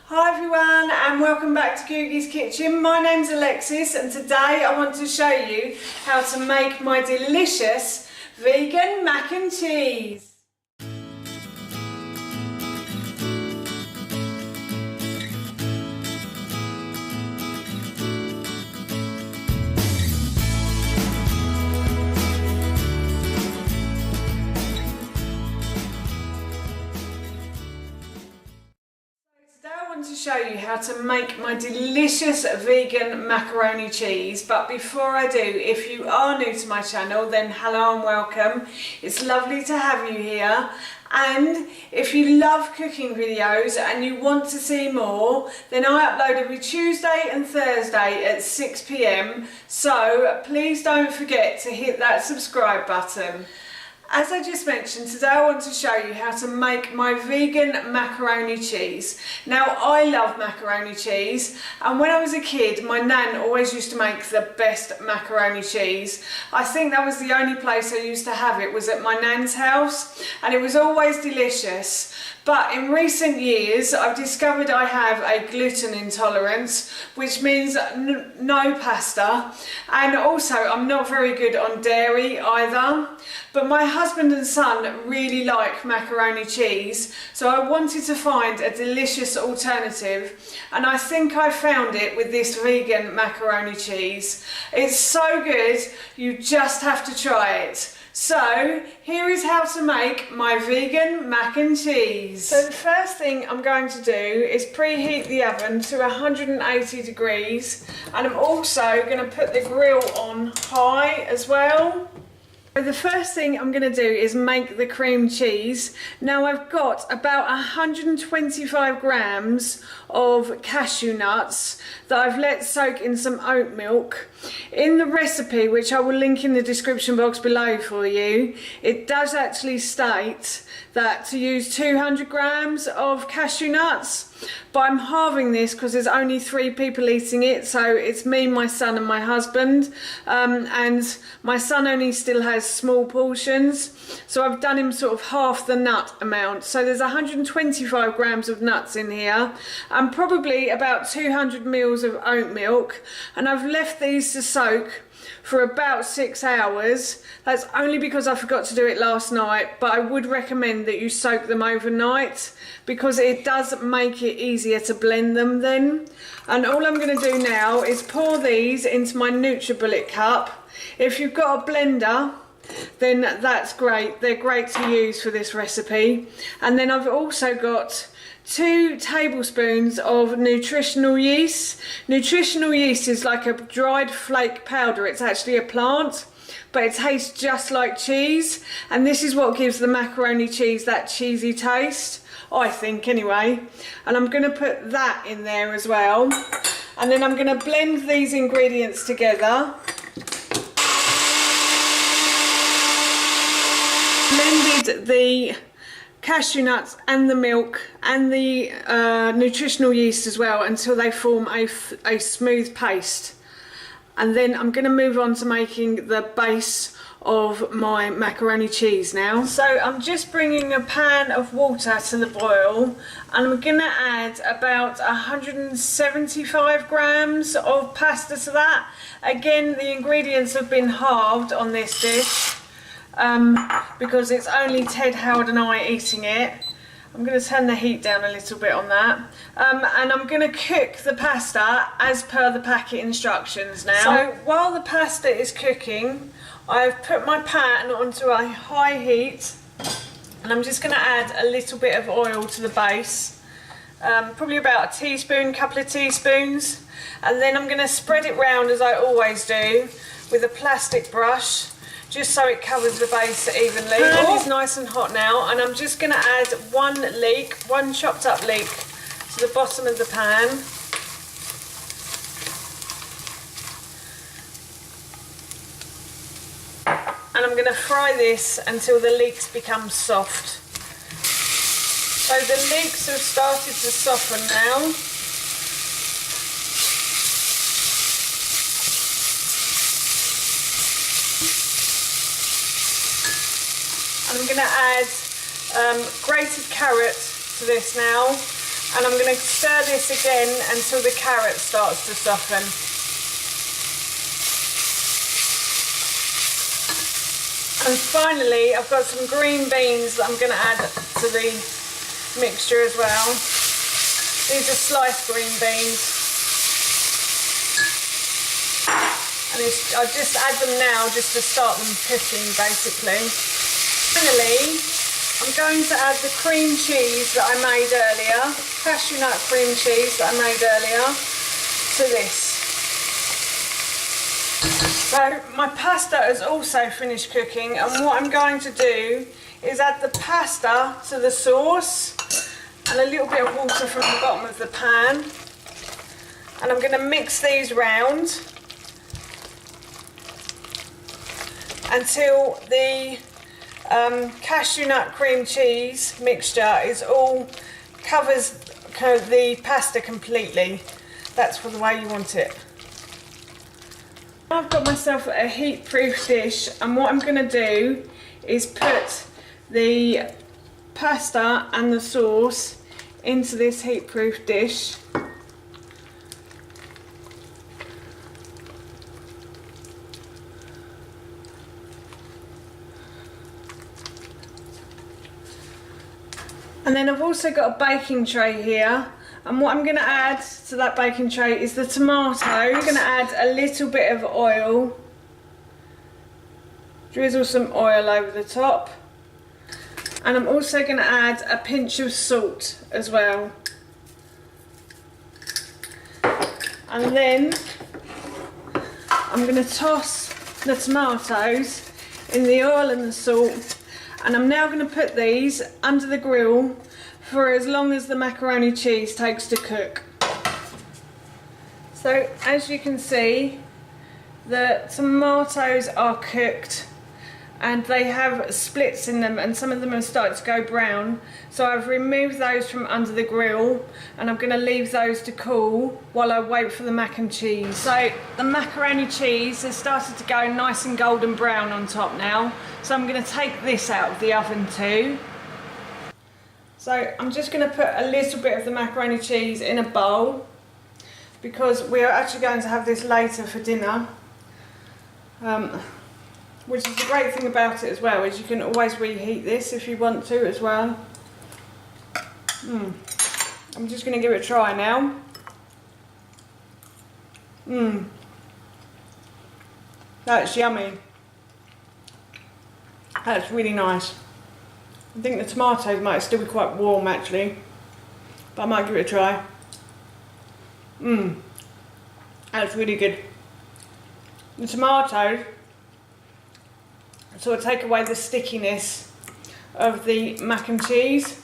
Hi everyone and welcome back to Googie's Kitchen. My name's Alexis and today I want to show you how to make my delicious vegan mac and cheese. I want to show you how to make my delicious vegan macaroni cheese, but before I do, if you are new to my channel, then hello and welcome. It's lovely to have you here, and if you love cooking videos and you want to see more, then I upload every Tuesday and Thursday at 6 PM, so please don't forget to hit that subscribe button. As I just mentioned, today I want to show you how to make my vegan macaroni cheese. Now, I love macaroni cheese, and when I was a kid, my nan always used to make the best macaroni cheese. I think that was the only place I used to have it, was at my nan's house, and it was always delicious. But in recent years, I've discovered I have a gluten intolerance, which means no pasta, and also I'm not very good on dairy either. But my husband and son really like macaroni cheese, so I wanted to find a delicious alternative, and I think I found it with this vegan macaroni cheese. It's so good, you just have to try it. So here is how to make my vegan mac and cheese. So the first thing I'm going to do is preheat the oven to 180 degrees, and I'm also going to put the grill on high as well. So the first thing I'm going to do is make the cream cheese. Now I've got about 125 grams of cashew nuts that I've let soak in some oat milk. In the recipe, which I will link in the description box below for you, it does actually state that to use 200 grams of cashew nuts, but I'm halving this because there's only 3 people eating it, so it's me, my son and my husband, and my son only still has small portions, so I've done him sort of half the nut amount. So there's 125 grams of nuts in here and probably about 200 mils of oat milk, and I've left these to soak for about 6 hours. That's only because I forgot to do it last night, but I would recommend that you soak them overnight because it does make it easier to blend them then. And all I'm going to do now is pour these into my NutriBullet cup. If you've got a blender, then that's great. They're great to use for this recipe. And then I've also got 2 tablespoons of nutritional yeast. Nutritional yeast is like a dried flake powder. It's actually a plant, but it tastes just like cheese, and this is what gives the macaroni cheese that cheesy taste, I think anyway. And I'm going to put that in there as well, and then I'm going to blend these ingredients together. Blended the cashew nuts and the milk and the nutritional yeast as well until they form a smooth paste, and then I'm going to move on to making the base of my macaroni cheese now. So I'm just bringing a pan of water to the boil, and I'm going to add about 175 grams of pasta to that. Again, the ingredients have been halved on this dish, because it's only Ted, Howard and I eating it. I'm going to turn the heat down a little bit on that, and I'm going to cook the pasta as per the packet instructions now. So while the pasta is cooking, I've put my pan onto a high heat, and I'm just going to add a little bit of oil to the base, probably about a teaspoon, couple of teaspoons, and then I'm going to spread it round as I always do with a plastic brush, just so it covers the base evenly. The pan is nice and hot now, and I'm just going to add one chopped up leek to the bottom of the pan. And I'm going to fry this until the leeks become soft. So the leeks have started to soften now. And I'm going to add grated carrot to this now, And I'm going to stir this again until the carrot starts to soften. And finally, I've got some green beans that I'm going to add to the mixture as well. These are sliced green beans. And I just add them now just to start them cooking basically. Finally, I'm going to add the cream cheese that I made earlier, cashew nut cream cheese that I made earlier, to this. So my pasta has also finished cooking, and what I'm going to do is add the pasta to the sauce and a little bit of water from the bottom of the pan, and I'm going to mix these round until the cashew nut cream cheese mixture is all covers the pasta completely. That's the way you want it. I've got myself a heat-proof dish, and what I'm going to do is put the pasta and the sauce into this heat-proof dish. And then I've also got a baking tray here, and what I'm going to add to that baking tray is the tomatoes. I'm going to add a little bit of oil, drizzle some oil over the top, and I'm also going to add a pinch of salt as well. And then I'm going to toss the tomatoes in the oil and the salt, and I'm now going to put these under the grill for as long as the macaroni cheese takes to cook. So as you can see, the tomatoes are cooked and they have splits in them, and some of them have started to go brown. So I've removed those from under the grill, and I'm going to leave those to cool while I wait for the mac and cheese. So the macaroni cheese has started to go nice and golden brown on top now. So I'm going to take this out of the oven too. So I'm just going to put a little bit of the macaroni cheese in a bowl, because we are actually going to have this later for dinner. Which is the great thing about it as well, is you can always reheat this if you want to as well. I'm just going to give it a try now. That's yummy. That's really nice. I think the tomatoes might still be quite warm actually, but I might give it a try. That's really good. The tomatoes sort of take away the stickiness of the mac and cheese,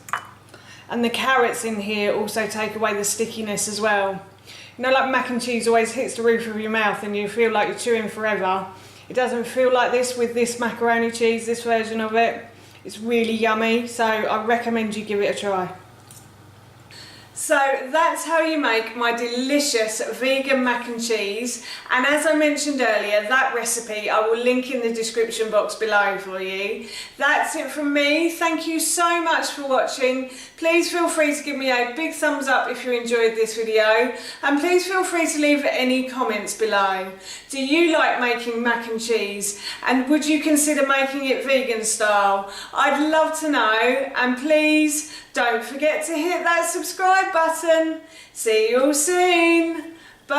and the carrots in here also take away the stickiness as well. You know, like mac and cheese always hits the roof of your mouth and you feel like you're chewing forever. It doesn't feel like this with this macaroni cheese, this version of it. It's really yummy, so I recommend you give it a try. So that's how you make my delicious vegan mac and cheese, and as I mentioned earlier, that recipe I will link in the description box below for you. That's it from me. Thank you so much for watching. Please feel free to give me a big thumbs up if you enjoyed this video, and please feel free to leave any comments below. Do you like making mac and cheese, and would you consider making it vegan style? I'd love to know, and please don't forget to hit that subscribe button. See you all soon. Bye.